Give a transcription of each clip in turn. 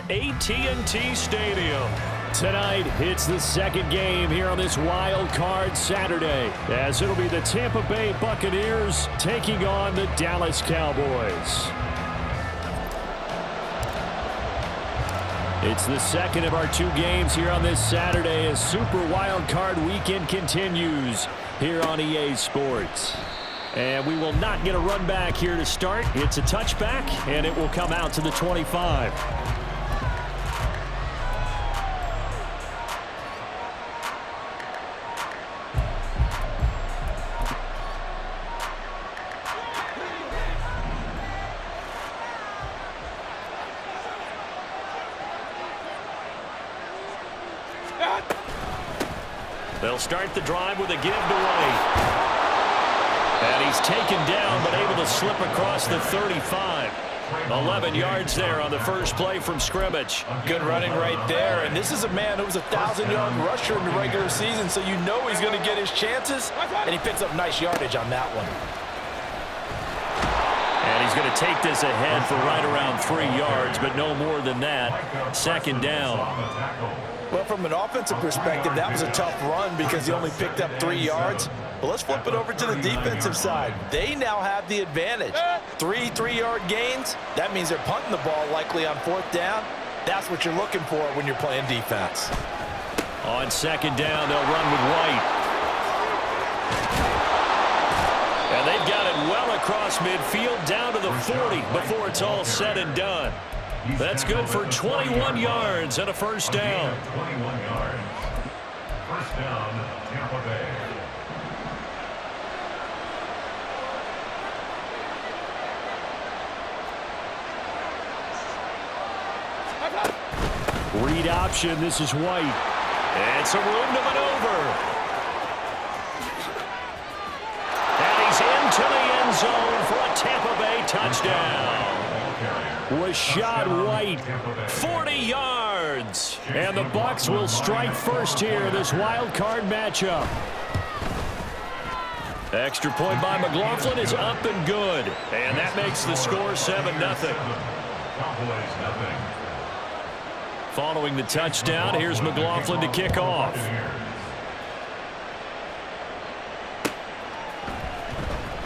Dallas AT&T Stadium. Tonight, it's the second game here on this Wild Card Saturday, as it'll be the Tampa Bay Buccaneers taking on the Dallas Cowboys. It's the second of our two games here on this Saturday as Super Wild Card Weekend continues here on EA Sports. And we will not get a run back here to start. It's a touchback, and it will come out to the 25. They'll start the drive with a give to White. And he's taken down, but able to slip across the 35. 11 yards there on the first play from scrimmage. Good running right there. And this is a man who was a 1,000-yard rusher in the regular season, so you know he's going to get his chances. And he picks up nice yardage on that one. And he's going to take this ahead for right around 3 yards, but no more than that. Second down. Well, from an offensive perspective, that was a tough run because he only picked up 3 yards. But let's flip it over to the defensive side. They now have the advantage. 3 3-yard gains. That means they're punting the ball likely on 4th down. That's what you're looking for when you're playing defense. On second down, they'll run with White. And they've got it well across midfield down to the 40 before it's all said and done. That's good for 21 yards and a first down. 21 yards. First down, Tampa Bay. Read option. This is White. And some room to maneuver. And he's into the end zone for a Tampa Bay touchdown. Rashad White, 40 yards. and the Bucs will strike first here in this wild card matchup. Extra point by McLaughlin is up and good. And that makes the score 7-0. Following the touchdown, here's McLaughlin to kick off.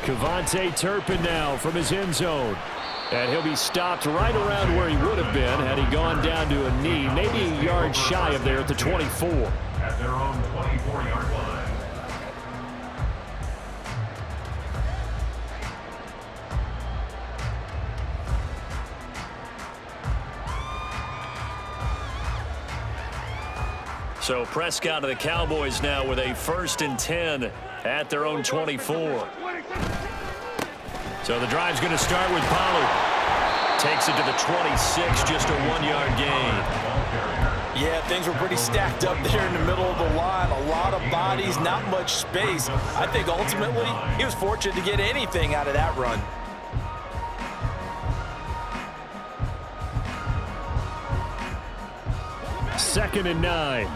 Kevontae Turpin now from his end zone. And he'll be stopped right around where he would have been had he gone down to a knee, maybe a yard shy of there at the 24. At their own 24-yard line. So Prescott of the Cowboys now with a 1st and 10 at their own 24. So the drive's going to start with Pollard. Takes it to the 26, just a 1-yard gain. Yeah, things were pretty stacked up there in the middle of the line. A lot of bodies, not much space. I think ultimately he was fortunate to get anything out of that run. Second and 9.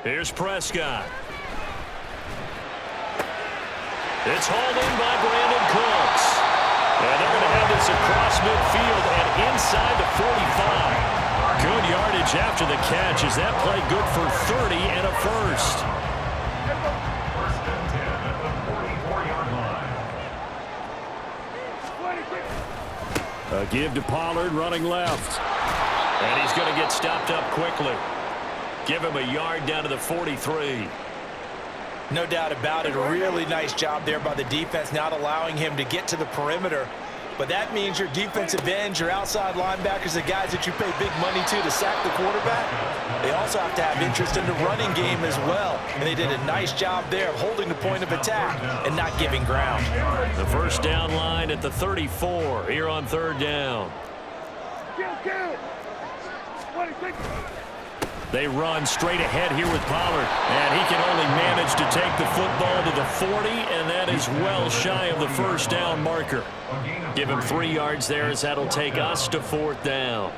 Here's Prescott. It's hauled in by Brandon Cooks. And they're going to have this across midfield and inside the 45. Good yardage after the catch. Is that play good for 30 and a first? First and 10 at the 44-yard line. A give to Pollard running left. And he's going to get stopped up quickly. Give him a yard down to the 43. No doubt about it. A really nice job there by the defense, not allowing him to get to the perimeter. But that means your defensive ends, your outside linebackers, the guys that you pay big money to sack the quarterback, they also have to have interest in the running game as well. And they did a nice job there of holding the point of attack and not giving ground. The first down line at the 34 here on 3rd down. They run straight ahead here with Pollard. And he can only manage to take the football to the 40, and that is well shy of the first down marker. Give him 3 yards there as that'll take us to 4th down.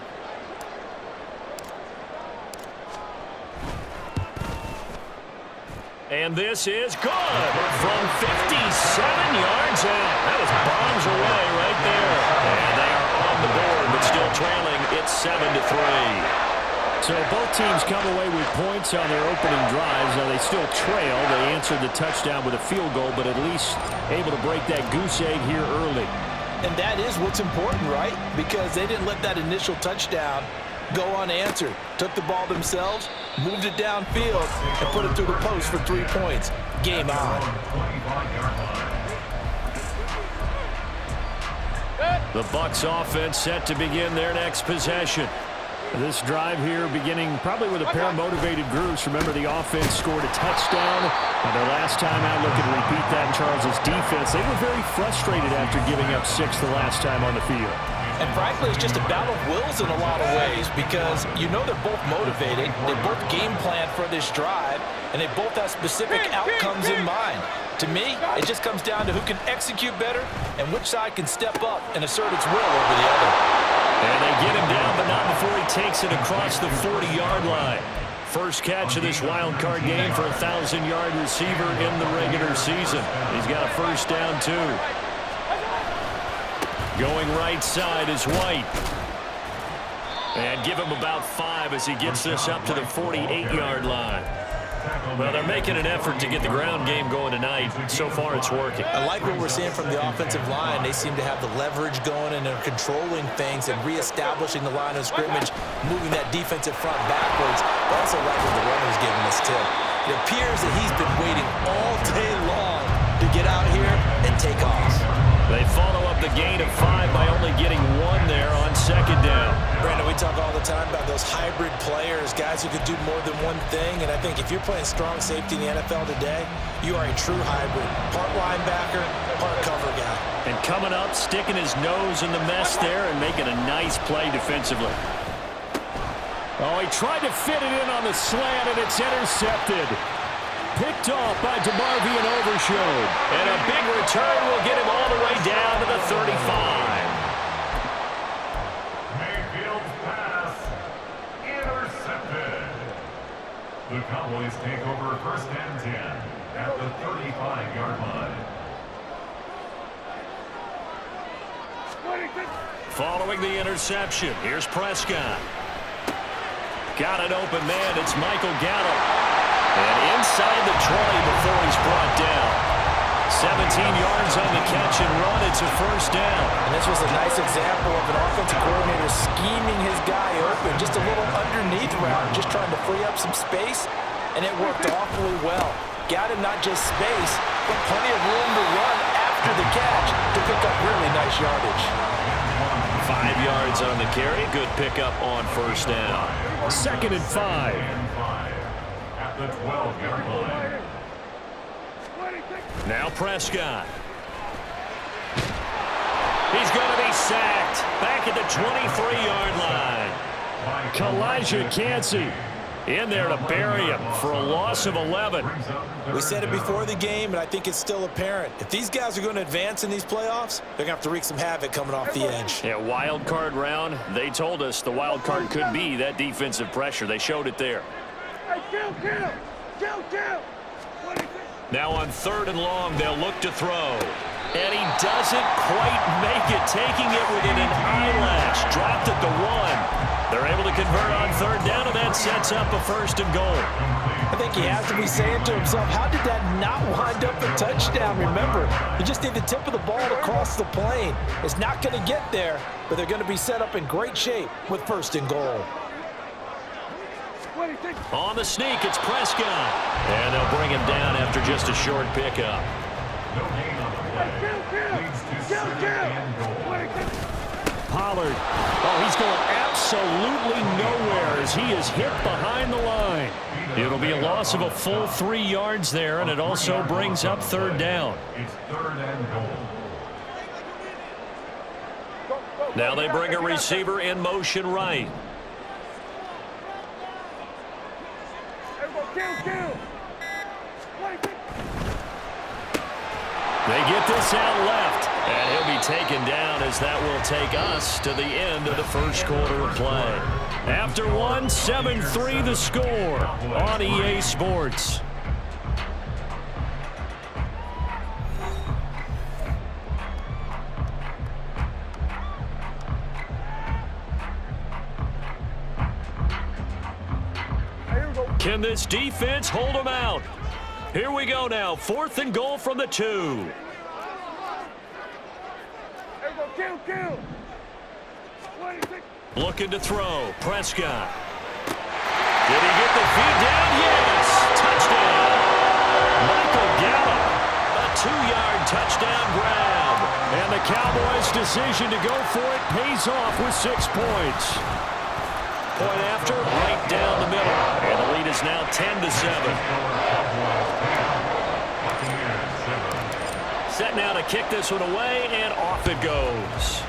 And this is good from 57 yards out. That was bombs away right there. And they are on the board, but still trailing. It's 7-3. So both teams come away with points on their opening drives. Now they still trail. They answered the touchdown with a field goal, but at least able to break that goose egg here early. And that is what's important, right? Because they didn't let that initial touchdown go unanswered. Took the ball themselves, moved it downfield, and put it through the post for 3 points. Game on. The Bucs offense set to begin their next possession. This drive here beginning probably with a pair of motivated groups. Remember, the offense scored a touchdown. Their last time out, looking to repeat that in Charles' defense. They were very frustrated after giving up 6 the last time on the field. And frankly, it's just a battle of wills in a lot of ways because you know they're both motivated. They both game plan for this drive, and they both have specific outcomes in mind. To me, it just comes down to who can execute better and which side can step up and assert its will over the other. And they get him down, but not before he takes it across the 40-yard line. First catch of this wild card game for a 1,000-yard receiver in the regular season. He's got a first down, too. Going right side is White. And give him about 5 as he gets this up to the 48-yard line. Well, they're making an effort to get the ground game going tonight. So far, it's working. I like what we're seeing from the offensive line. They seem to have the leverage going, and they're controlling things and reestablishing the line of scrimmage, moving that defensive front backwards. But also like what the runner's giving us, too. It appears that he's been waiting all day long to get out here and take off. They follow up the gain of 5 by only getting 1 there on second down. Brandon, we talk all the time about those hybrid players, guys who could do more than one thing. And I think if you're playing strong safety in the NFL today, you are a true hybrid. Part linebacker, part cover guy. And coming up, sticking his nose in the mess there and making a nice play defensively. Oh, he tried to fit it in on the slant, and it's intercepted. Picked off by DeMarvion Overshown. And a big return will get him all the way down to the 35. Mayfield's pass intercepted. The Cowboys take over first and 10 at the 35-yard line. Following the interception, here's Prescott. Got an open man. It's Michael Gallup. And inside the 20 before he's brought down. 17 yards on the catch and run. It's a first down. And this was a nice example of an offensive coordinator scheming his guy open. Just a little underneath route, just trying to free up some space. And it worked awfully well. Got him not just space, but plenty of room to run after the catch to pick up really nice yardage. 5 yards on the carry. Good pickup on first down. 2nd and 5. The 12-yard line. Now Prescott. He's going to be sacked. Back at the 23-yard line. Kalijah Kancey in there to bury him for a loss of 11. We said it before the game, and I think it's still apparent. If these guys are going to advance in these playoffs, they're going to have to wreak some havoc coming off the edge. Yeah, wild card round. They told us the wild card could be that defensive pressure. They showed it there. Now on 3rd and long, they'll look to throw. And he doesn't quite make it, taking it within an eyelash. Dropped at the 1. They're able to convert on 3rd down, and that sets up a 1st and goal. I think he has to be saying to himself, how did that not wind up a touchdown? Remember, you just need the tip of the ball to cross the plane. It's not going to get there, but they're going to be set up in great shape with 1st and goal. On the sneak, it's Prescott. And they'll bring him down after just a short pickup. No gain on the play. Leads to 2nd and goal. Pollard. Oh, he's going absolutely nowhere as he is hit behind the line. It'll be a loss of a full 3 yards there, and it also brings up 3rd down. It's 3rd and goal. Now they bring a receiver in motion right. They get this out left, and he'll be taken down as that will take us to the end of the first quarter of play. After one, 7-3 the score on EA Sports. Can this defense hold them out? Here we go now. 4th and goal from the 2. Looking to throw. Prescott. Did he get the feet down? Yes! Touchdown! Michael Gallup. A 2-yard touchdown grab. And the Cowboys' decision to go for it pays off with 6 points. Point after, right down the middle. And the lead is now 10-7. Set now to kick this one away, and off it goes.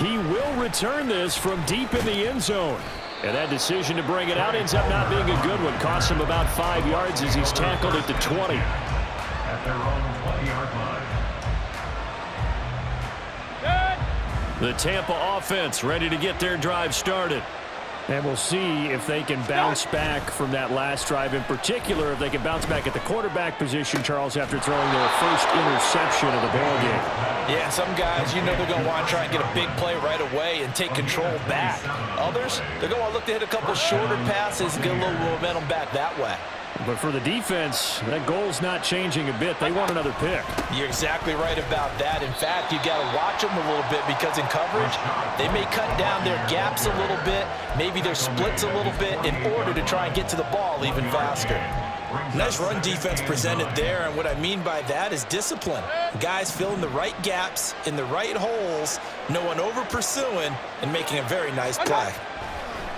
He will return this from deep in the end zone. And that decision to bring it out ends up not being a good one. Costs him about 5 yards as he's tackled at the 20. At their own 20-yard line. The Tampa offense ready to get their drive started. And we'll see if they can bounce back from that last drive, in particular if they can bounce back at the quarterback position, Charles, after throwing their first interception of the ballgame. Yeah, some guys, you know they're going to want to try and get a big play right away and take control back. Others, they're going to want to look to hit a couple shorter passes and get a little momentum back that way. But for the defense, that goal's not changing a bit. They want another pick. You're exactly right about that. In fact, you got to watch them a little bit because in coverage, they may cut down their gaps a little bit, maybe their splits a little bit in order to try and get to the ball even faster. Nice run defense presented there, and what I mean by that is discipline. Guys filling the right gaps in the right holes, no one over pursuing, and making a very nice play.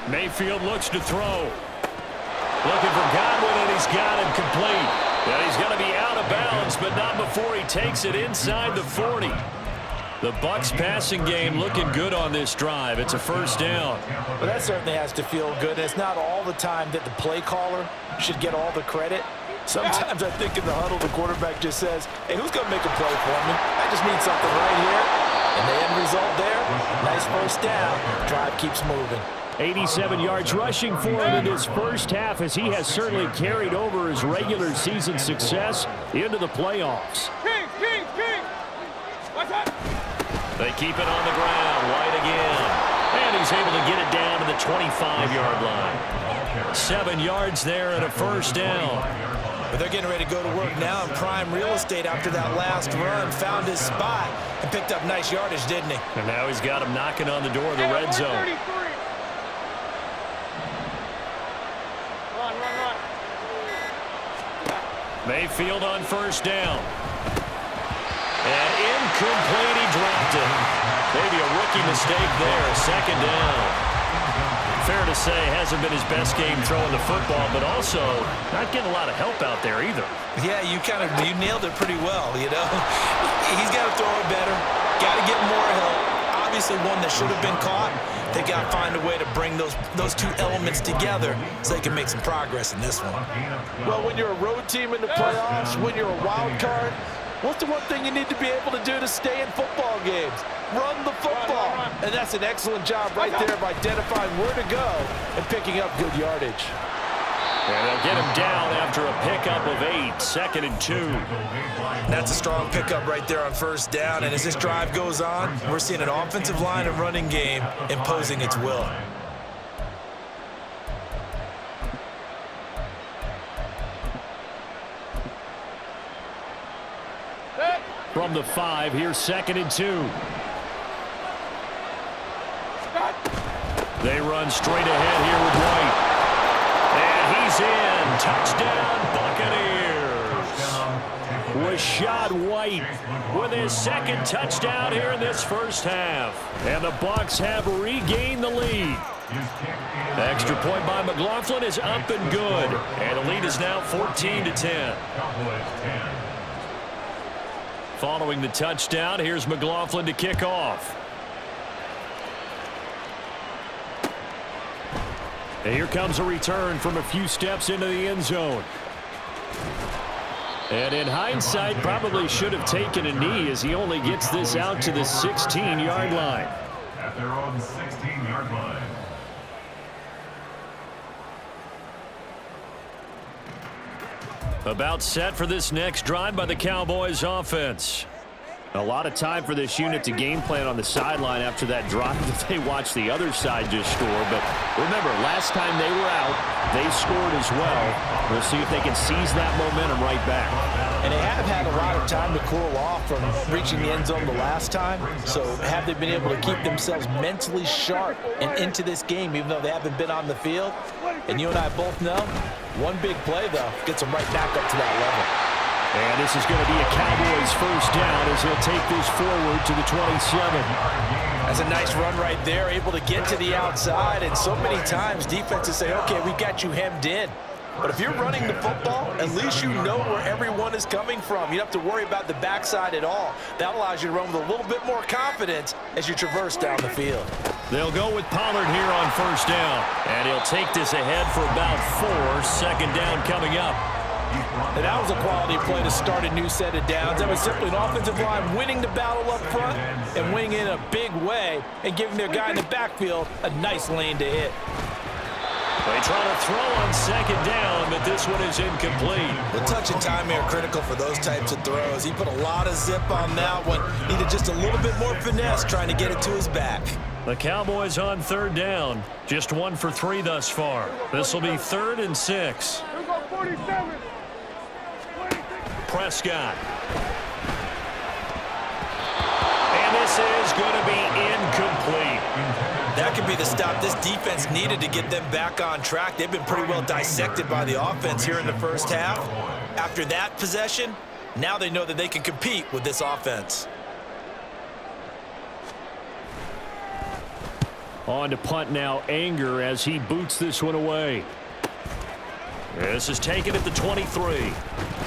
Mayfield looks to throw. Looking for Godwin, and he's got him complete. And he's going to be out of bounds, but not before he takes it inside the 40. The Bucs passing game looking good on this drive. It's a first down. Well, that certainly has to feel good. It's not all the time that the play caller should get all the credit. Sometimes I think in the huddle, the quarterback just says, hey, who's going to make a play for me? I just need something right here. And the end result there, nice first down. Drive keeps moving. 87 yards rushing for him in his first half, as he has certainly carried over his regular season success into the playoffs. They keep it on the ground. White again. And he's able to get it down to the 25-yard line. 7 yards there and a first down. But they're getting ready to go to work now in prime real estate after that last run. Found his spot and picked up nice yardage, didn't he? And now he's got him knocking on the door of the red zone. Mayfield on first down. And incomplete, he dropped it. Maybe a rookie mistake there, second down. Fair to say, hasn't been his best game throwing the football, but also not getting a lot of help out there either. Yeah, you nailed it pretty well, you know. He's got to throw it better, got to get more help. Obviously one that should have been caught. They got to find a way to bring those two elements together so they can make some progress in this one. Well, when you're a road team in the playoffs, when you're a wild card, what's the one thing you need to be able to do to stay in football games? Run the football. And that's an excellent job right there of identifying where to go and picking up good yardage. And they'll get him down after a pickup of 8, 2nd and 2. That's a strong pickup right there on first down. And as this drive goes on, we're seeing an offensive line and running game imposing its will. From the 5, here's 2nd and 2. They run straight ahead here with White. And he's in. Touchdown, Buccaneers. Rashad White with his second touchdown here in this first half. And the Bucs have regained the lead. Extra point by McLaughlin is up and good. And the lead is now 14-10. Following the touchdown, here's McLaughlin to kick off. And here comes a return from a few steps into the end zone. And in hindsight, probably should have taken a knee as he only gets this out to the 16-yard line. At their own 16-yard line. About set for this next drive by the Cowboys offense. A lot of time for this unit to game plan on the sideline after that drive that they watched the other side just score. But remember, last time they were out, they scored as well. We'll see if they can seize that momentum right back. And they have had a lot of time to cool off from reaching the end zone the last time. So have they been able to keep themselves mentally sharp and into this game, even though they haven't been on the field? And you and I both know, one big play, though, gets them right back up to that level. And this is going to be a Cowboys first down as he'll take this forward to the 27. That's a nice run right there, able to get to the outside. And so many times defenses say, okay, we got you hemmed in. But if you're running the football, at least you know where everyone is coming from. You don't have to worry about the backside at all. That allows you to run with a little bit more confidence as you traverse down the field. They'll go with Pollard here on first down. And he'll take this ahead for about 4. Second down coming up. And that was a quality play to start a new set of downs. That was simply an offensive line winning the battle up front and winning in a big way and giving their guy in the backfield a nice lane to hit. They try to throw on second down, but this one is incomplete. The touch and timing are critical for those types of throws. He put a lot of zip on that one. Needed just a little bit more finesse trying to get it to his back. The Cowboys on third down. Just 1 for 3 thus far. This will be 3rd and 6. Prescott. And this is going to be incomplete. That could be the stop this defense needed to get them back on track. They've been pretty well dissected by the offense here in the first half. After that possession, now they know that they can compete with this offense. On to punt now, Anger, as he boots this one away. This is taken at the 23.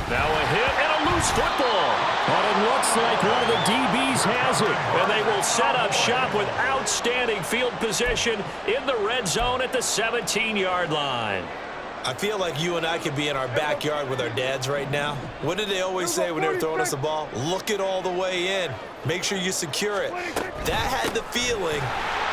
Now a hit and a loose football. And it looks like one of the DBs has it. And they will set up shop with outstanding field position in the red zone at the 17-yard line. I feel like you and I could be in our backyard with our dads right now. What did they always say when they were throwing us the ball? Look it all the way in. Make sure you secure it. That had the feeling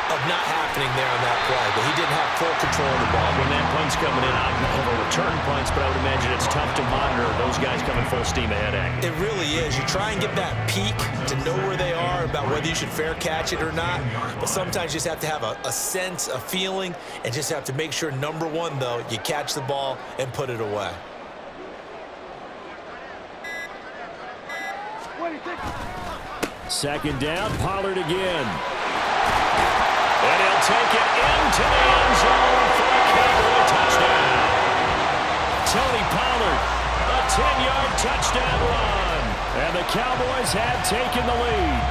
of not happening there on that play, but he didn't have full control of the ball. When that punt's coming in, I don't know if return punts, but I would imagine it's tough to monitor those guys coming full steam ahead at you. It really is. You try and get that peek to know where they are about whether you should fair catch it or not, but sometimes you just have to have a sense, a feeling, and just have to make sure, number one, though, you catch the ball and put it away. Second down, Pollard again. And he'll take it into the end zone for a Cowboy touchdown. Tony Pollard, a 10-yard touchdown run. And the Cowboys have taken the lead.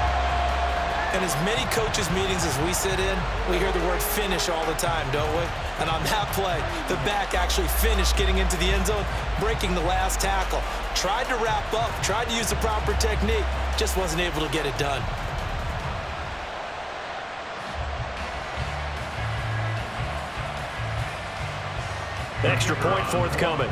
And as many coaches' meetings as we sit in, we hear the word finish all the time, don't we? And on that play, the back actually finished getting into the end zone, breaking the last tackle. Tried to wrap up, tried to use the proper technique, just wasn't able to get it done. Extra point forthcoming.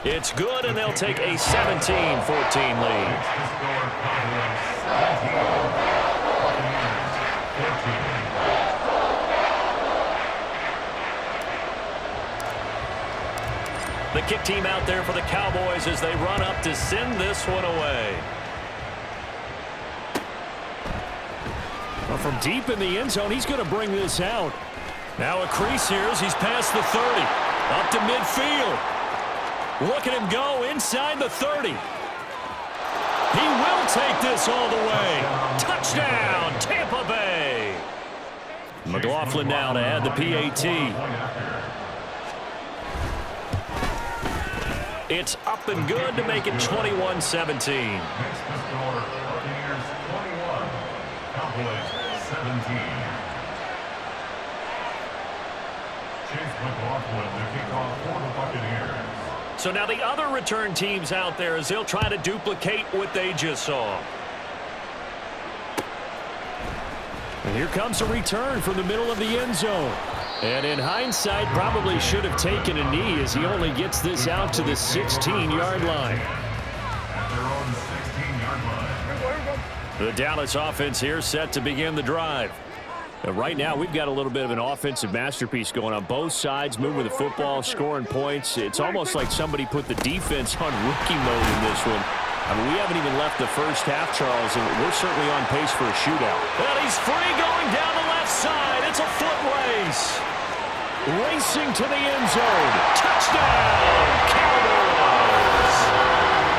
It's good, and they'll take a 17-14 lead. The kick team out there for the Cowboys as they run up to send this one away. Well, from deep in the end zone, he's going to bring this out. Now a crease here as he's past the 30. Up to midfield. Look at him go inside the 30. He will take this all the way. Touchdown, Tampa Bay. McLaughlin now to add the PAT. It's up and good to make it 21-17. Next to score, Buccaneers 21, Cowboys 17. Chase McLaughlin to kick off for the Buccaneers. So now the other return teams out there as they'll try to duplicate what they just saw. And here comes a return from the middle of the end zone. And in hindsight, probably should have taken a knee as he only gets this out to the 16-yard line. At their own 16-yard line. The Dallas offense here set to begin the drive. Right now, we've got a little bit of an offensive masterpiece going on. Both sides moving the football, scoring points. It's almost like somebody put the defense on rookie mode in this one. I mean, we haven't even left the first half, Charles, and we're certainly on pace for a shootout. And he's free going down the left side. It's a foot race. Racing to the end zone. Touchdown, Cowboys.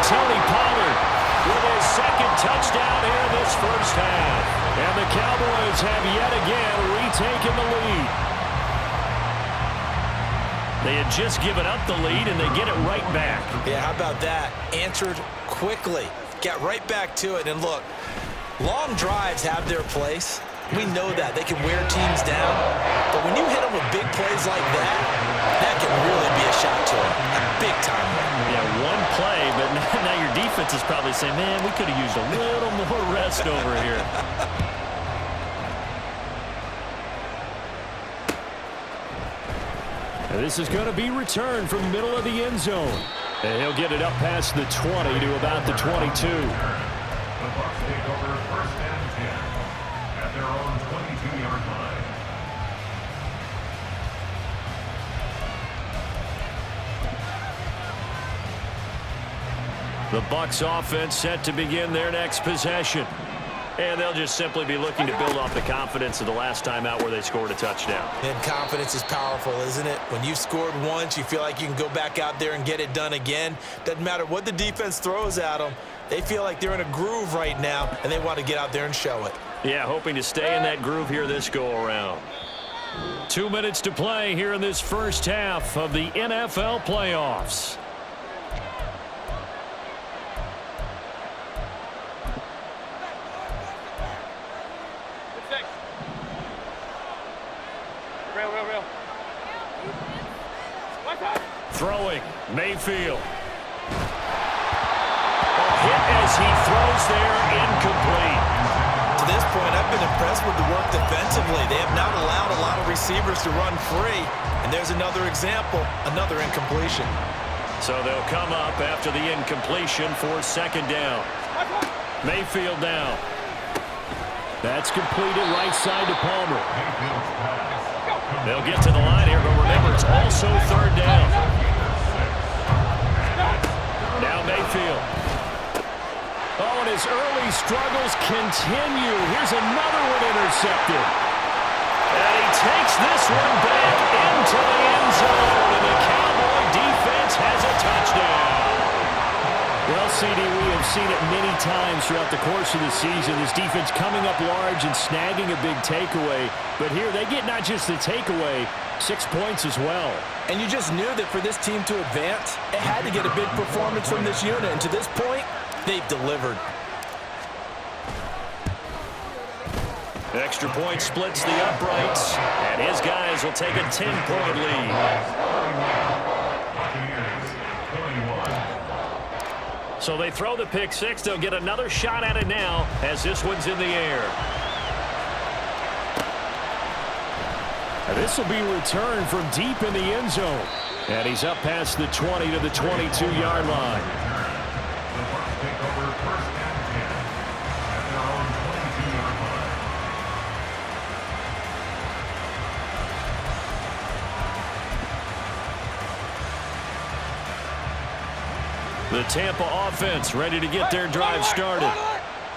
Tony Pollard with his second touchdown here in this first half. And the Cowboys have yet again retaken the lead. They had just given up the lead, and they get it right back. Yeah, how about that? Answered quickly. Got right back to it. And look, long drives have their place. We know that. They can wear teams down. But when you hit them with big plays like that, that can really be a shot to them. A big-time one. Yeah, one play, but now your defense is probably saying, man, we could have used a little more rest over here. And this is going to be returned from the middle of the end zone. And he'll get it up past the 20 to about the 22. The Bucs take over first and 10 at their own 22-yard line. The Bucs offense set to begin their next possession. And they'll just simply be looking to build off the confidence of the last time out where they scored a touchdown. And confidence is powerful, isn't it? When you scored once, you feel like you can go back out there and get it done again. Doesn't matter what the defense throws at them. They feel like they're in a groove right now, and they want to get out there and show it. Yeah, hoping to stay in that groove here this go-around. 2 minutes to play here in this first half of the NFL playoffs. Throwing, Mayfield. A hit as he throws there, incomplete. To this point, I've been impressed with the work defensively. They have not allowed a lot of receivers to run free. And there's another example, another incompletion. So they'll come up after the incompletion for second down. Mayfield down. That's completed right side to Palmer. They'll get to the line here, but remember, it's also third down. Now Mayfield. Oh, and his early struggles continue. Here's another one intercepted. And he takes this one back into the end zone, and the Cowboy defense has a touchdown. Well, CD, we have seen it many times throughout the course of the season. This defense coming up large and snagging a big takeaway. But here they get not just the takeaway, 6 points as well. And you just knew that for this team to advance, it had to get a big performance from this unit. And to this point, they've delivered. Extra point splits the uprights, and his guys will take a 10-point lead. So they throw the pick six. They'll get another shot at it now as this one's in the air. And this will be returned from deep in the end zone. And he's up past the 20 to the 22-yard line. The Bucs take over first and 10 at their own 22-yard line. The Tampa offense ready to get their drive started.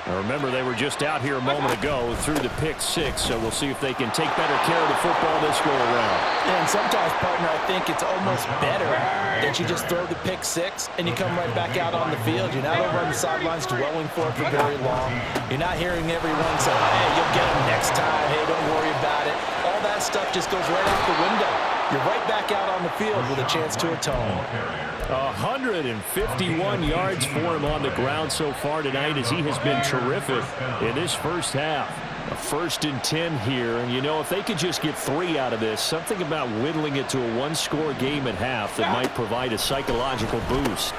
Now remember, they were just out here a moment ago through the pick six, so we'll see if they can take better care of the football this go-around. And sometimes, partner, I think it's almost better that you just throw the pick six and you come right back out on the field. You're not over on the sidelines dwelling for it for very long. You're not hearing everyone say, hey, you'll get them next time. Hey, don't worry about it. All that stuff just goes right out the window. You're right back out on the field with a chance to atone. 151 yards for him on the ground so far tonight as he has been terrific in this first half. A 1st and 10 here, and you know, if they could just get 3 out of this, something about whittling it to a one-score game at half that might provide a psychological boost.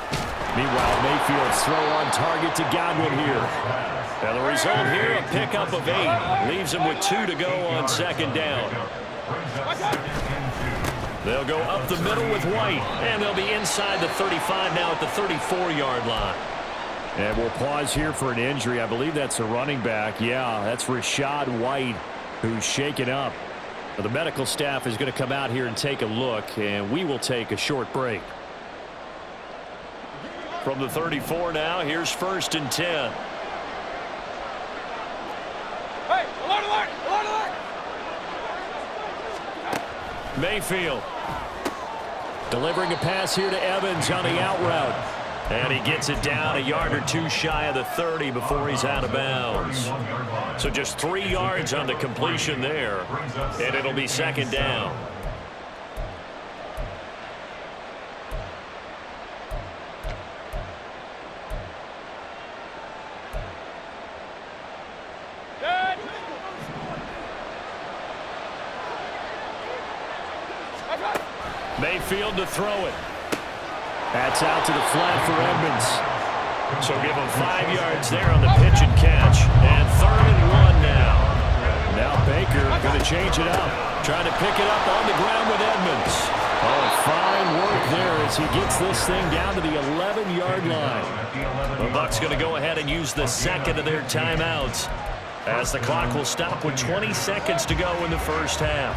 Meanwhile, Mayfield's throw on target to Godwin here. And the result here, a pickup of 8. Leaves him with 2 to go on second down. They'll go up the middle with White, and they'll be inside the 35 now at the 34-yard line. And we'll pause here for an injury. I believe that's a running back. Yeah, that's Rachaad White, who's shaken up. The medical staff is going to come out here and take a look, and we will take a short break. From the 34 now, here's 1st and 10. Hey, alert, alert, alert, alert. Mayfield delivering a pass here to Evans on the out route. And he gets it down a yard or two shy of the 30 before he's out of bounds. So just 3 yards on the completion there, and it'll be 2nd down. Mayfield to throw it. That's out to the flat for Edmonds. So give him 5 yards there on the pitch and catch. And 3rd and 1 now. Now Baker going to change it up. Trying to pick it up on the ground with Edmonds. Oh, fine work there as he gets this thing down to the 11-yard line. The Bucs going to go ahead and use the 2nd of their timeouts as the clock will stop with 20 seconds to go in the first half.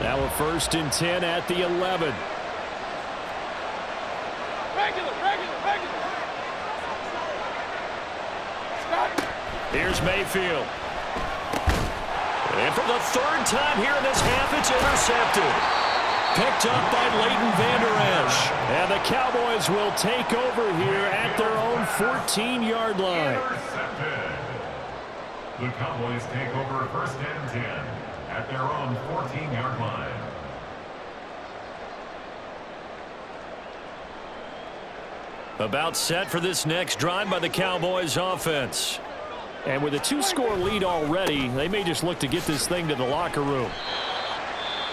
Now a 1st and 10 at the 11. Here's Mayfield. And for the 3rd time here in this half, it's intercepted. Picked up by Leighton Vander Esch. And the Cowboys will take over here at their own 14-yard line. Intercepted. The Cowboys take over 1st and 10 at their own 14-yard line. About set for this next drive by the Cowboys offense. And with a 2-score lead already, they may just look to get this thing to the locker room.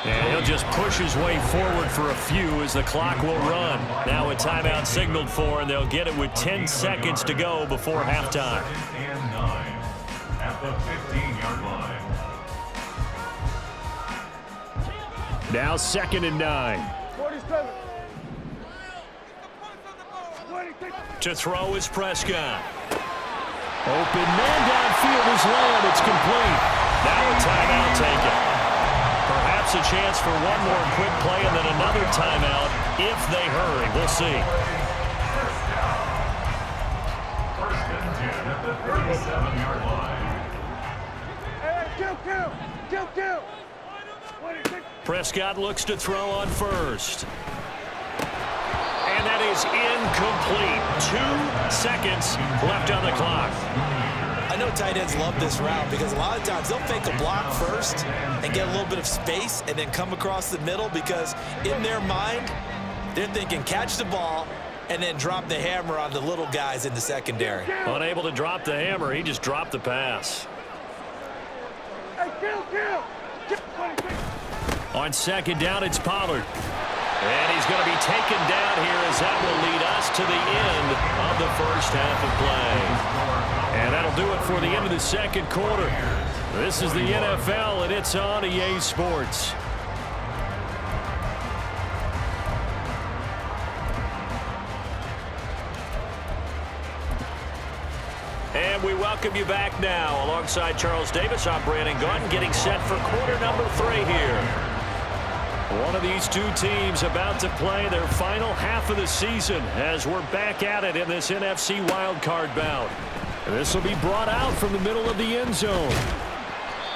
And he'll just push his way forward for a few as the clock will run. Now a timeout signaled for, and they'll get it with 10 seconds to go before halftime. 2nd and 9 at the 15-yard line. Now 2nd and 9. To throw is Prescott. Open man downfield is Lamb. It's complete. Now a timeout taken. Perhaps a chance for one more quick play and then another timeout if they hurry. We'll see. 1st and 10 at the 37-yard line. Prescott looks to throw on 1st. And that is incomplete. 2 seconds left on the clock. I know tight ends love this route because a lot of times they'll fake a block first and get a little bit of space and then come across the middle because in their mind, they're thinking catch the ball and then drop the hammer on the little guys in the secondary. Unable to drop the hammer, he just dropped the pass. On 2nd down, it's Pollard. And he's going to be taken down here as that will lead us to the end of the first half of play. And that'll do it for the end of the 2nd quarter. This is the NFL, and it's on EA Sports. And we welcome you back now. Alongside Charles Davis, I'm Brandon Gunn, getting set for quarter number 3 here. One of these two teams about to play their final half of the season as we're back at it in this NFC Wildcard bout. And this will be brought out from the middle of the end zone.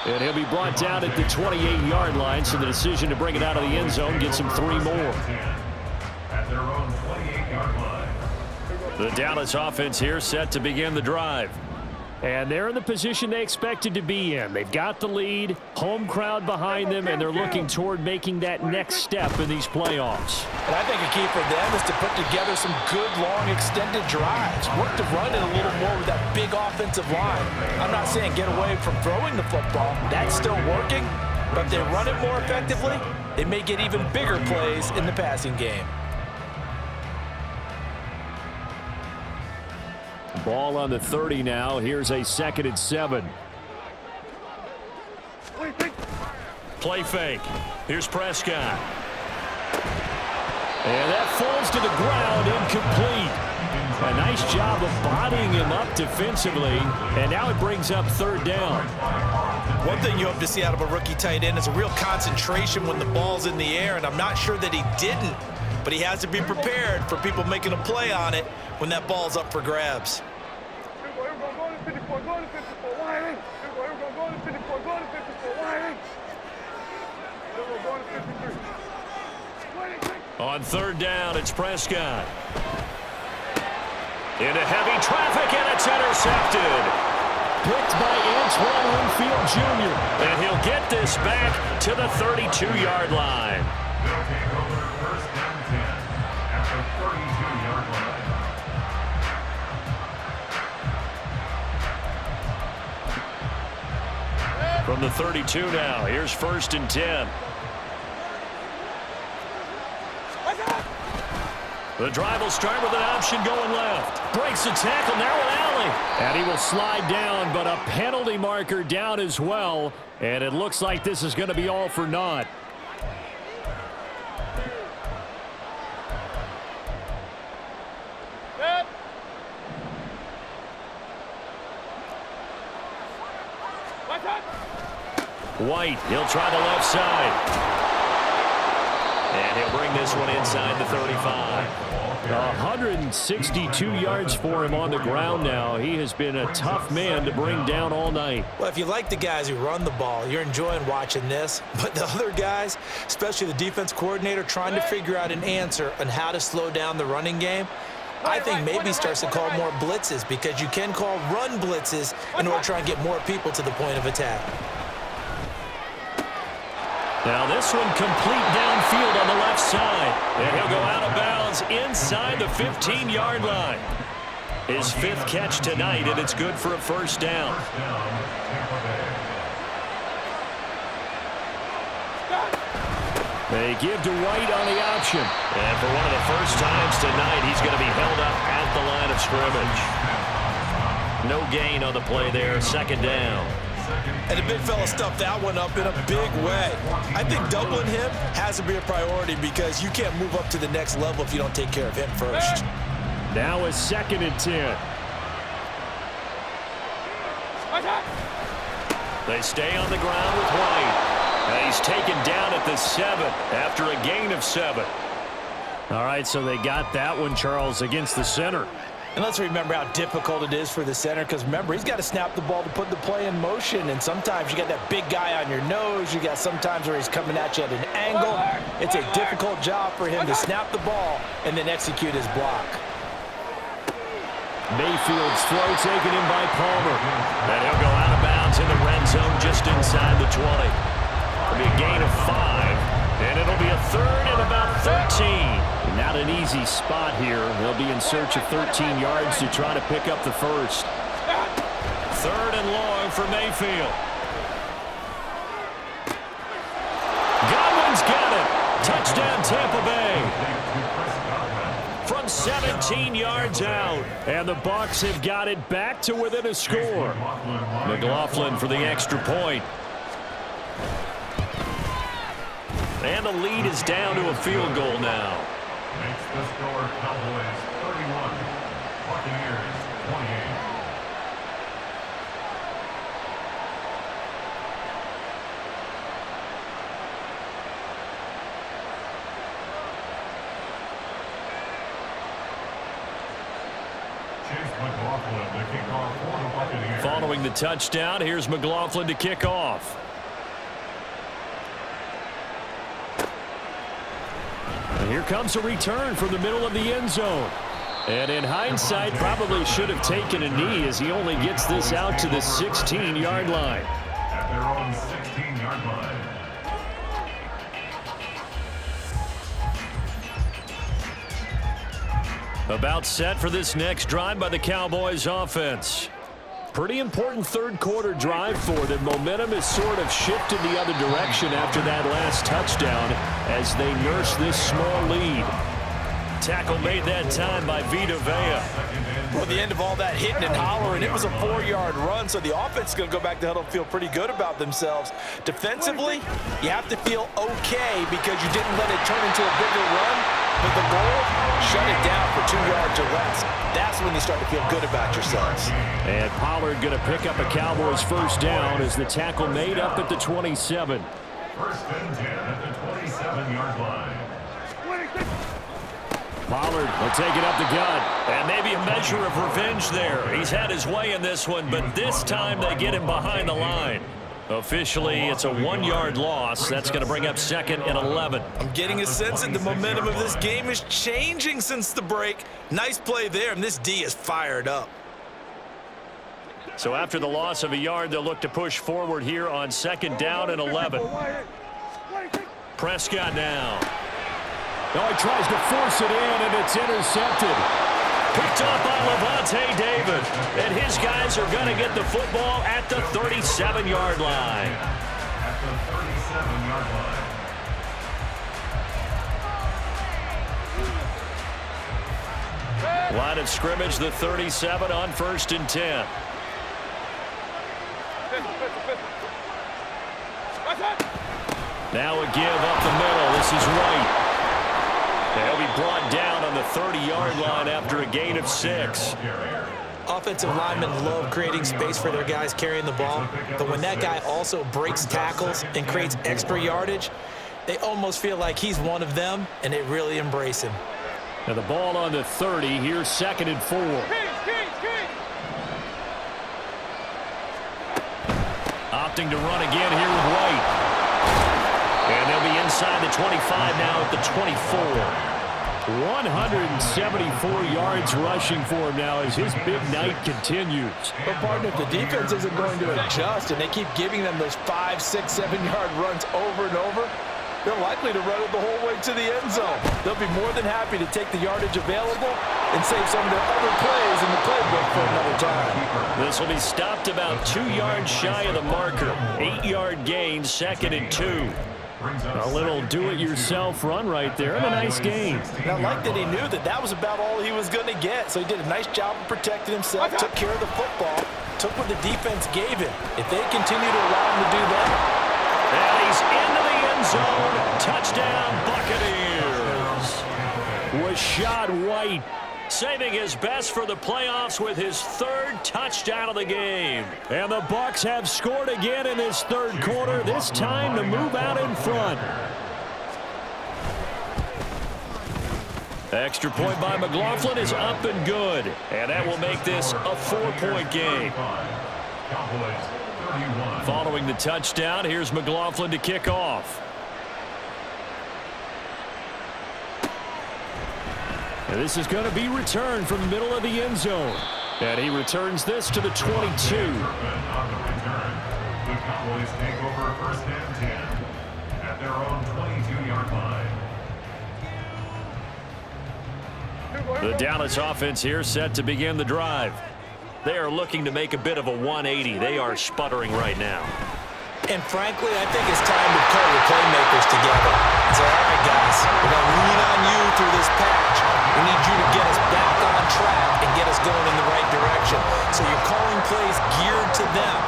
And he'll be brought down at the 28-yard line, so the decision to bring it out of the end zone gets him 3 more. At their own 28-yard line. The Dallas offense here set to begin the drive. And they're in the position they expected to be in. They've got the lead, home crowd behind them, and they're looking toward making that next step in these playoffs. And I think a key for them is to put together some good, long, extended drives. Work to run it a little more with that big offensive line. I'm not saying get away from throwing the football. That's still working. But if they run it more effectively, they may get even bigger plays in the passing game. Ball on the 30 now. Here's a 2nd and 7. Play fake. Here's Prescott. And that falls to the ground, incomplete. A nice job of bodying him up defensively, and now it brings up third down. One thing you hope to see out of a rookie tight end is a real concentration when the ball's in the air, and I'm not sure that he didn't, but he has to be prepared for people making a play on it when that ball's up for grabs. On third down, it's Prescott. Into heavy traffic, and it's intercepted. Picked by Antoine Winfield Jr. And he'll get this back to the 32-yard line. They'll take over first down 10 at the 32-yard line. From the 32 now, here's first and 10. The drive will start with an option going left. Breaks the tackle, now an alley. And he will slide down, but a penalty marker down as well. And it looks like this is going to be all for naught. White, he'll try the left side. And he'll bring this one inside the 35. 162 yards for him on the ground now. He has been a tough man to bring down all night. Well, if you like the guys who run the ball, you're enjoying watching this. But the other guys, especially the defense coordinator, trying to figure out an answer on how to slow down the running game, I think maybe he starts to call more blitzes, because you can call run blitzes in order to try and get more people to the point of attack. Now this one complete downfield on the left side. And he'll go out of bounds inside the 15-yard line. His fifth catch tonight, and it's good for a first down. They give to White on the option. And for one of the first times tonight, he's going to be held up at the line of scrimmage. No gain on the play there, second down. And the big fella stuffed that one up in a big way. I think doubling him has to be a priority, because you can't move up to the next level if you don't take care of him first. Now a second and 10. They stay on the ground with White. And he's taken down at the 7 after a gain of 7. All right, so they got that one, Charles, against the center. And let's remember how difficult it is for the center, because remember, he's got to snap the ball to put the play in motion, and sometimes you got that big guy on your nose. You got sometimes where he's coming at you at an angle. It's a difficult job for him to snap the ball and then execute his block. Mayfield's throw taken in by Palmer. And he'll go out of bounds in the red zone just inside the 20. It'll be a gain of 5, and it'll be a third and about 13. Not an easy spot here. They'll be in search of 13 yards to try to pick up the first. Third and long for Mayfield. Godwin's got it. Touchdown, Tampa Bay. From 17 yards out. And the Bucs have got it back to within a score. McLaughlin for the extra point. And the lead is down to a field goal now. Makes the score Cowboys 31, Buccaneers 28. Chase McLaughlin to kick off for the Buccaneers. Following the touchdown, here's McLaughlin to kick off. And here comes a return from the middle of the end zone. And in hindsight, probably should have taken a knee, as he only gets this out to the 16-yard line. At their own 16-yard line. About set for this next drive by the Cowboys offense. Pretty important third quarter drive for them. Momentum has sort of shifted the other direction after that last touchdown as they nurse this small lead. Tackle made that time by Vita Vea. Well, the end of all that hitting and hollering, it was a 4-yard run, so the offense is going to go back to huddle and feel pretty good about themselves. Defensively, you have to feel okay because you didn't let it turn into a bigger run. but the goal, shut it down for 2 yards or less. That's when you start to feel good about yourselves. And Pollard going to pick up a Cowboys first down as the tackle made up at the 27. First and 10 at the 27-yard line. Pollard will take it up the gut. And maybe a measure of revenge there. He's had his way in this one, but this time they get him behind the line. Officially, it's a 1-yard loss. That's going to bring up 2nd and 11. I'm getting a sense that the momentum of this game is changing since the break. Nice play there, and this D is fired up. So after the loss of a yard, they'll look to push forward here on 2nd down and 11. Prescott now. Oh, he tries to force it in, and it's intercepted. Picked off by Levante David. And his guys are going to get the football at the 37-yard line. At the 37-yard line. Line of scrimmage, the 37 on 1st and 10. Now a give up the middle. This is White. They'll be brought down on the 30-yard line after a gain of 6. Offensive linemen love creating space for their guys carrying the ball, but when that guy also breaks tackles and creates extra yardage, they almost feel like he's one of them, and they really embrace him. Now the ball on the 30. Here's 2nd and 4. Opting to run again here with White. And they'll be inside the 25 now at the 24. 174 yards rushing for him now as his big night continues. But, partner, if the defense isn't going to adjust and they keep giving them those 5, 6, 7-yard runs over and over, they're likely to run it the whole way to the end zone. They'll be more than happy to take the yardage available and save some of their other plays in the playbook for another time. This will be stopped about 2 yards shy of the marker. 8-yard gain, 2nd and 2. A little do-it-yourself run right there and a nice gain. And I like that he knew that that was about all he was going to get. So he did a nice job of protecting himself, took care of the football, took what the defense gave him. If they continue to allow him to do that. And he's into the end zone. Touchdown, Buccaneers. Rashad White saving his best for the playoffs with his 3rd touchdown of the game. And the Bucs have scored again in this 3rd quarter, this time to move out in front. Extra point by McLaughlin is up and good. And that will make this a 4-point game. Following the touchdown, here's McLaughlin to kick off. And this is going to be returned from the middle of the end zone. And he returns this to the 22. On the return, the Cowboys take over 1st and 10 at their own 22-yard line. The Dallas offense here set to begin the drive. They are looking to make a bit of a 180. They are sputtering right now. And frankly, I think it's time to pull your playmakers together. Say, all right, guys, we're going to lean on you through this patch. We need you to get us back on track and get us going in the right direction. So you're calling plays geared to them.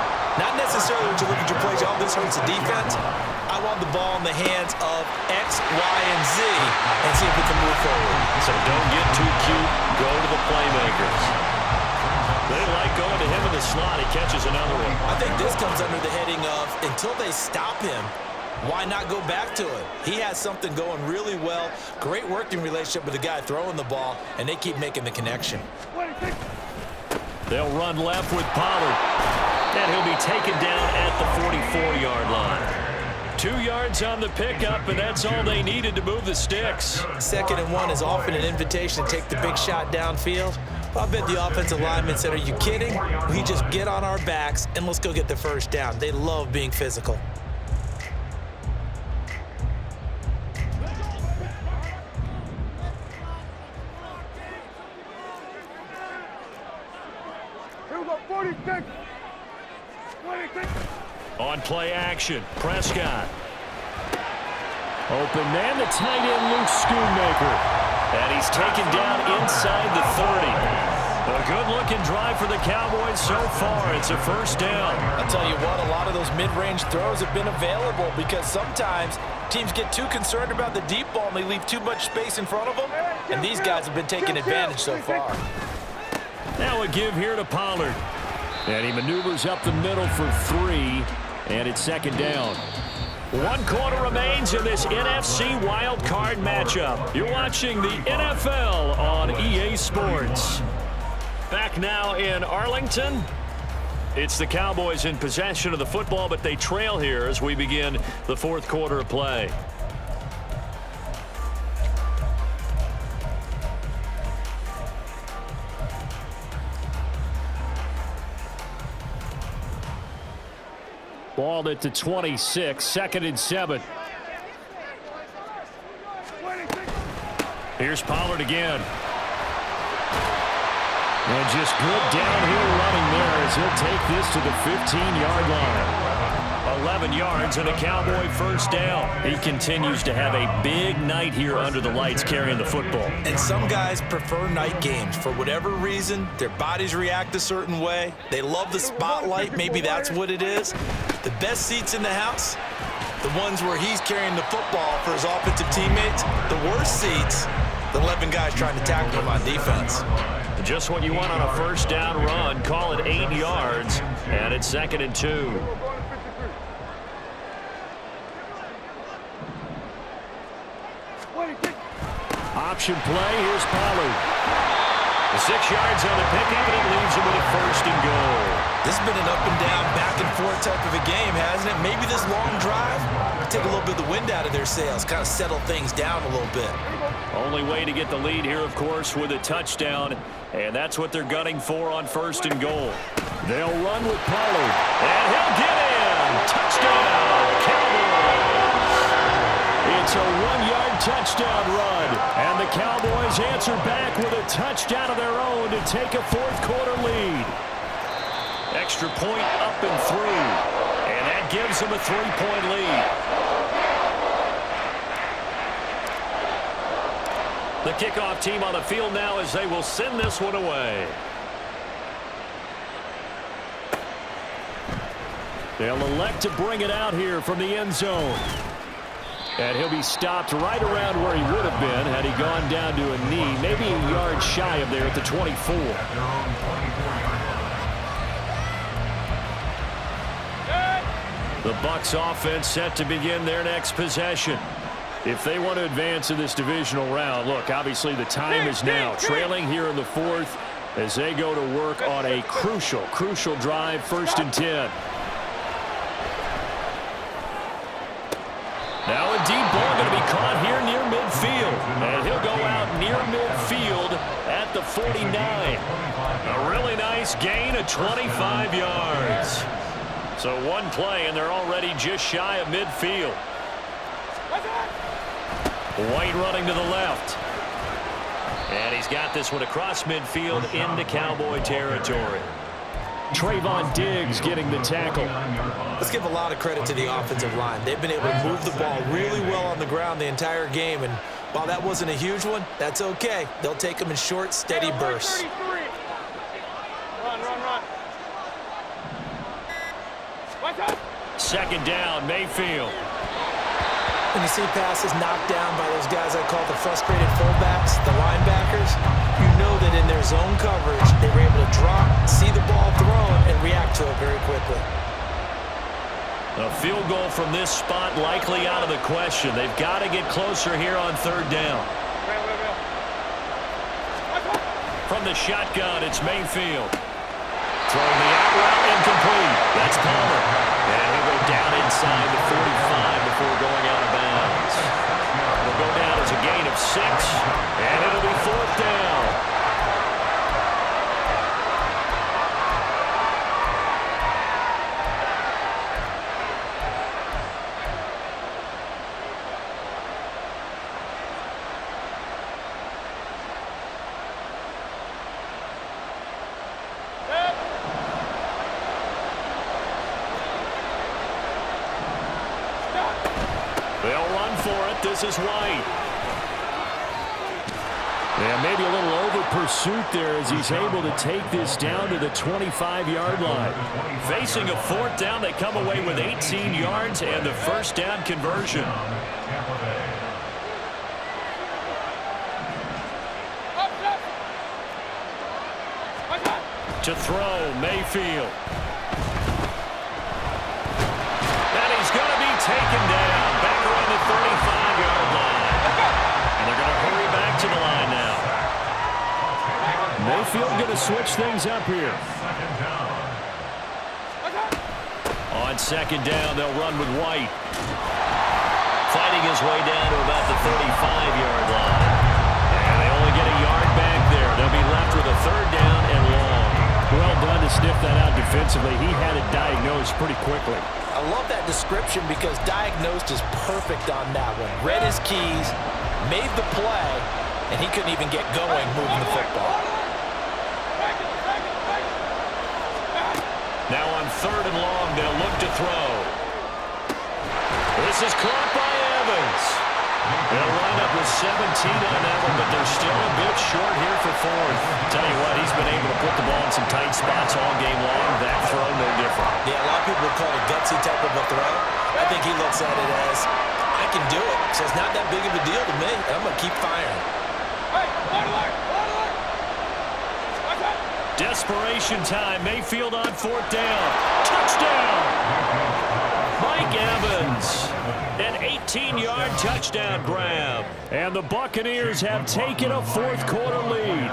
Not necessarily when you look at your plays, oh, this hurts the defense. I want the ball in the hands of X, Y, and Z and see if we can move forward. So don't get too cute. Go to the playmakers. They like going to him in the slot. He catches another one. I think this comes under the heading of until they stop him, why not go back to it? He has something going really well. Great working relationship with the guy throwing the ball, and they keep making the connection. They'll run left with Pollard. And he'll be taken down at the 44-yard line. 2 yards on the pickup, and that's all they needed to move the sticks. 2nd and 1 is often an invitation to take the big shot downfield. I bet the offensive linemen said, are you kidding? We just get on our backs, and let's go get the first down. They love being physical. On play action, Prescott. Open man, the tight end, Luke Schoonmaker. And he's taken down inside the 30. A good-looking drive for the Cowboys so far. It's a first down. I'll tell you what, a lot of those mid-range throws have been available because sometimes teams get too concerned about the deep ball and they leave too much space in front of them, and these guys have been taking advantage so far. Now a give here to Pollard. And he maneuvers up the middle for 3, and it's second down. 1 quarter remains in this NFC Wildcard matchup. You're watching the NFL on EA Sports. Back now in Arlington. It's the Cowboys in possession of the football, but they trail here as we begin the fourth quarter of play. Balled at the 26, 2nd and 7. Here's Pollard again. And just good downhill running there as he'll take this to the 15-yard line. 11 yards and a Cowboy first down. He continues to have a big night here under the lights carrying the football. And some guys prefer night games. For whatever reason, their bodies react a certain way. They love the spotlight. Maybe that's what it is. The best seats in the house, the ones where he's carrying the football for his offensive teammates. The worst seats, the 11 guys trying to tackle him on defense. Just what you want on a first down run. Call it 8 yards, and it's 2nd and 2. Option play. Here's Pollard. 6 yards on the pickup, and it leaves him with a first and goal. This has been an up and down, back and forth type of a game, hasn't it? Maybe this long drive will take a little bit of the wind out of their sails, kind of settle things down a little bit. Only way to get the lead here, of course, with a touchdown, and that's what they're gunning for on first and goal. They'll run with Pollard, and he'll get in. Touchdown, Cowboys. It's a 1-yard touchdown run, and the Cowboys answer back with a touchdown of their own to take a fourth quarter lead. Extra point up and through, and that gives them a 3-point lead. The kickoff team on the field now as they will send this one away. They'll elect to bring it out here from the end zone. And he'll be stopped right around where he would have been had he gone down to a knee, maybe a yard shy of there at the 24. The Bucs offense set to begin their next possession. If they want to advance in this divisional round, look, obviously the time is now. Trailing here in the fourth as they go to work on a crucial drive, 1st and 10. Now a deep ball going to be caught here near midfield. And he'll go out near midfield at the 49. A really nice gain of 25 yards. So one play, and they're already just shy of midfield. White running to the left. And he's got this one across midfield into Cowboy territory. Trayvon Diggs getting the tackle. Let's give a lot of credit to the offensive line. They've been able to move the ball really well on the ground the entire game, and while that wasn't a huge one, that's okay. They'll take them in short, steady bursts. Run. Second down, Mayfield. When you see passes knocked down by those guys I call the frustrated fullbacks, the linebackers, you know that in their zone coverage, they were able to drop, see the ball thrown, and react to it very quickly. A field goal from this spot likely out of the question. They've got to get closer here on 3rd down. From the shotgun, it's Mayfield. Throwing the out route incomplete. That's Palmer. And he'll go down inside the 45 before going out of bounds. It'll go down as a gain of 6, and it'll be 4th down. They'll run for it. This is White. And maybe a little over pursuit there as he's able to take this down to the 25-yard line. Facing a fourth down, they come away with 18 yards and the first down conversion. To throw, Mayfield. And he's going to be taken down back around the 35-yard line. And they're going to hurry back to the line now. Mayfield going to switch things up here. On second down, they'll run with White. Fighting his way down to about the 35-yard line. And they only get a yard back there. They'll be left with a third down and long. Well done to sniff that out defensively. He had it diagnosed pretty quickly. I love that description because diagnosed is perfect on that one. Read his keys, made the play, and he couldn't even get going moving the football. Now on third and long, they'll look to throw. This is caught by Evans. They'll line up with 17 on that one, but they're still a bit short here for fourth. Tell you what, he's been able to put the ball in some tight spots all game long. That throw, no different. Yeah, a lot of people would call it a gutsy type of a throw. I think he looks at it as, I can do it, so it's not that big of a deal to me. I'm going to keep firing. Desperation time. Mayfield on fourth down. Touchdown! Mike Evans. An 18-yard touchdown grab. And the Buccaneers have taken a fourth-quarter lead.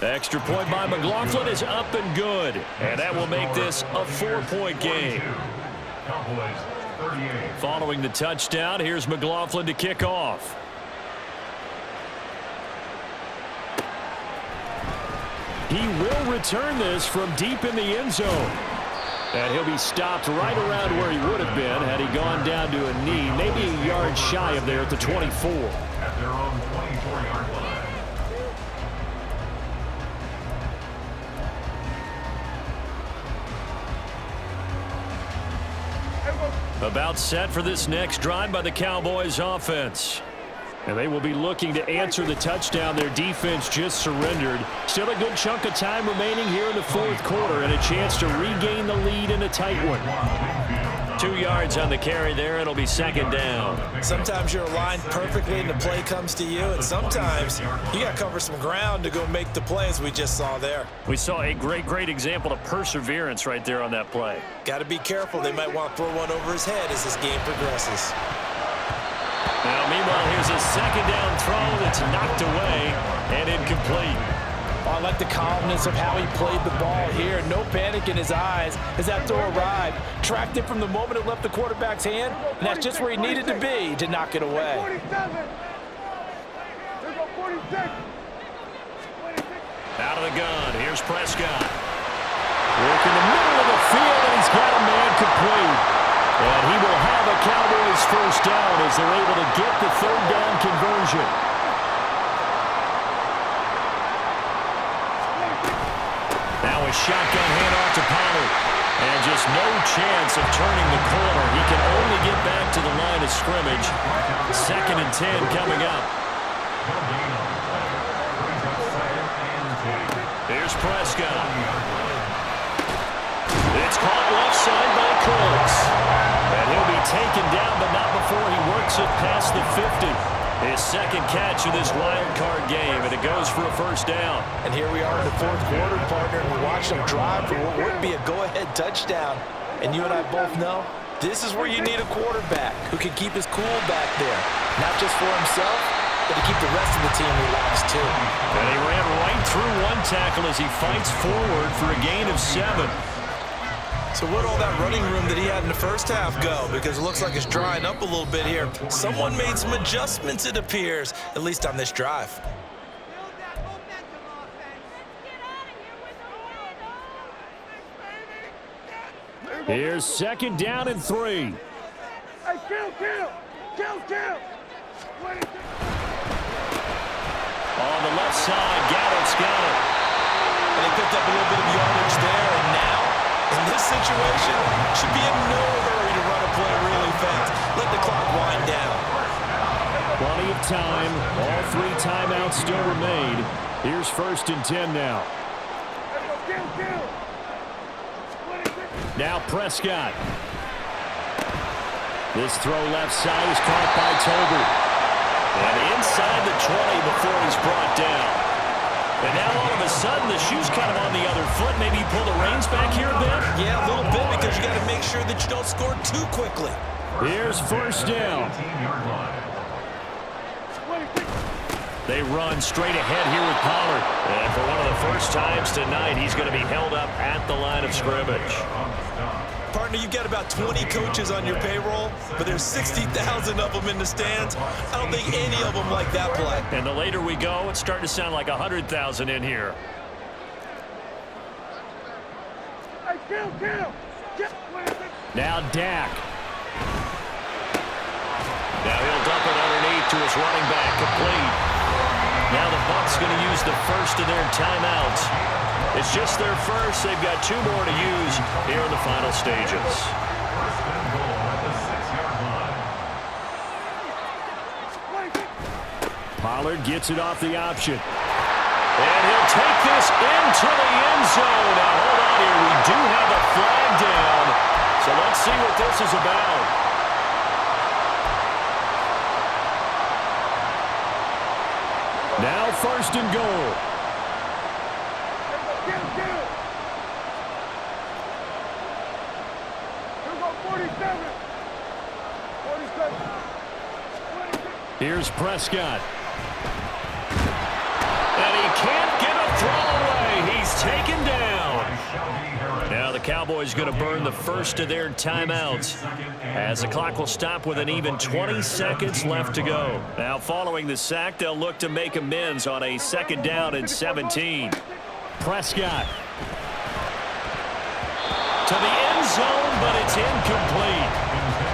Extra point by McLaughlin is up and good. And that will make this a 4-point game. Following the touchdown, here's McLaughlin to kick off. He will return this from deep in the end zone. And he'll be stopped right around where he would have been had he gone down to a knee, maybe a yard shy of there at the 24. At their own 24-yard line. About set for this next drive by the Cowboys offense. And they will be looking to answer the touchdown their defense just surrendered. Still a good chunk of time remaining here in the fourth quarter and a chance to regain the lead in a tight one. 2 yards on the carry there. It'll be second down. Sometimes you're aligned perfectly and the play comes to you, and sometimes you got to cover some ground to go make the play as we just saw there. We saw a great example of perseverance right there on that play. Got to be careful. They might want to throw one over his head as this game progresses. Now, meanwhile, here's a second down throw that's knocked away and incomplete. I like the calmness of how he played the ball here. No panic in his eyes as that throw arrived. Tracked it from the moment it left the quarterback's hand, and that's just where he needed to be to knock it away. Out of the gun, here's Prescott. Work in the middle of the field, and he's got a man complete. And he will have a Cowboys first down as they're able to get the third down conversion. Now a shotgun handoff to Pollard. And just no chance of turning the corner. He can only get back to the line of scrimmage. 2nd and 10 coming up. Here's Prescott. It's caught left side by Cooks. And he'll be taken down, but not before he works it past the 50. His second catch of this wild card game, and it goes for a first down. And here we are in the fourth quarter, partner, and we watched him drive for what would be a go-ahead touchdown. And you and I both know this is where you need a quarterback who can keep his cool back there, not just for himself, but to keep the rest of the team relaxed too. And he ran right through one tackle as he fights forward for a gain of 7. So where'd all that running room that he had in the first half go? Because it looks like it's drying up a little bit here. Someone made some adjustments, it appears, at least on this drive. Here's second down and 3. Hey, kill! On the left side, Gallups got it. And they picked up a little bit of yardage there, and now, in this situation, should be in no hurry to run a play really fast. Let the clock wind down. Plenty of time. All 3 timeouts still remain. Here's 1st and 10 now. Now Prescott. This throw left side is caught by Tolbert. And inside the 20 before he's brought down. And now all of a sudden the shoe's kind of on the other foot. Maybe you pull the reins back here a bit? Yeah, a little bit because you got to make sure that you don't score too quickly. Here's 1st down. They run straight ahead here with Pollard. And for one of the first times tonight, he's going to be held up at the line of scrimmage. Partner, you've got about 20 coaches on your payroll, but there's 60,000 of them in the stands. I don't think any of them like that play. And the later we go, it's starting to sound like 100,000 in here. Now Dak. Now he'll dump it underneath to his running back, complete. Now the Bucs going to use the first of their timeouts. It's just their first. They've got 2 more to use here in the final stages. Pollard gets it off the option. And he'll take this into the end zone. Now hold on here. We do have a flag down. So let's see what this is about. Now 1st and goal. Here's Prescott. And he can't get a throw away. He's taken down. Now the Cowboys going to burn the first of their timeouts as the clock will stop with an even 20 seconds left to go. Now following the sack, they'll look to make amends on a 2nd down and 17. Prescott. To the end zone, but it's incomplete.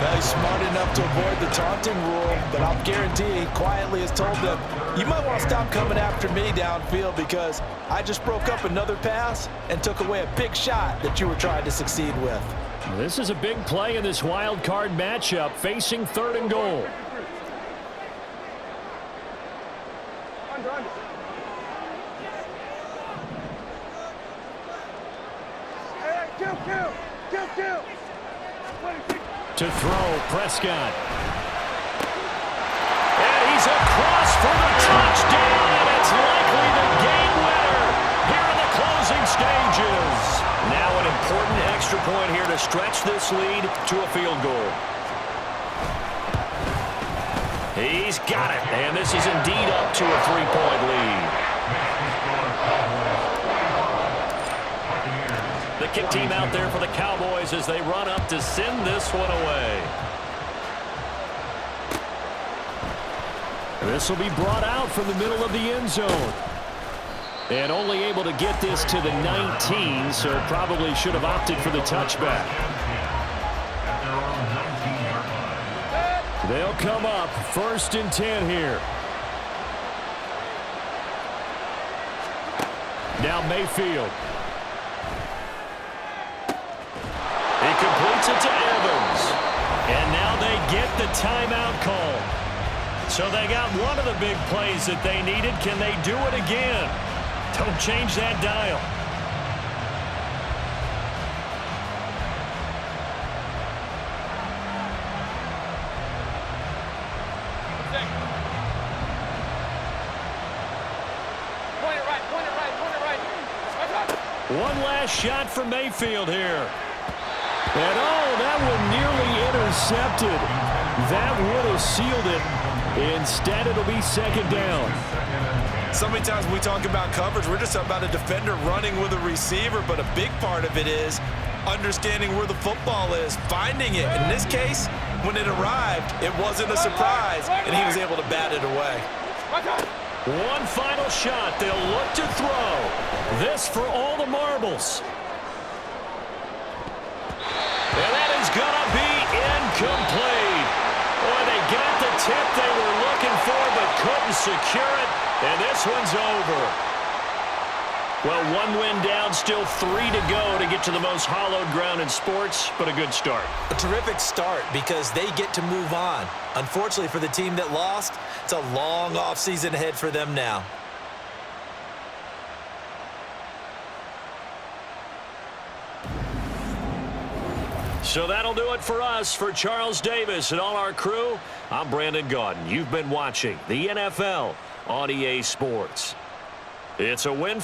Well, he's smart enough to avoid the taunting rule, but I'll guarantee he quietly has told them, you might want to stop coming after me downfield because I just broke up another pass and took away a big shot that you were trying to succeed with. This is a big play in this wild card matchup, facing 3rd and goal. To throw, Prescott. And he's across for the touchdown, and it's likely the game winner here in the closing stages. Now an important extra point here to stretch this lead to a field goal. He's got it, and this is indeed up to a 3-point lead. The kick team out there for the Cowboys as they run up to send this one away. This will be brought out from the middle of the end zone. And only able to get this to the 19, so probably should have opted for the touchback. They'll come up 1st and 10 here. Now Mayfield. He completes it to Evans. And now they get the timeout call. So they got one of the big plays that they needed. Can they do it again? Don't change that dial. One last shot for Mayfield here. And oh, that one nearly intercepted. That would have sealed it. Instead, it'll be 2nd down. So many times when we talk about coverage, we're just about a defender running with a receiver, but a big part of it is understanding where the football is, finding it. In this case, when it arrived, it wasn't a surprise, and he was able to bat it away. One final shot. They'll look to throw. This for all the marbles. And that is going to be incomplete. Boy, they got the tip they were looking for but couldn't secure it. And this one's over. Well, one win down, still 3 to go to get to the most hallowed ground in sports, but a good start. A terrific start because they get to move on. Unfortunately for the team that lost, it's a long offseason ahead for them now. So that'll do it for us. For Charles Davis and all our crew, I'm Brandon Gaudin. You've been watching the NFL on EA Sports. It's a win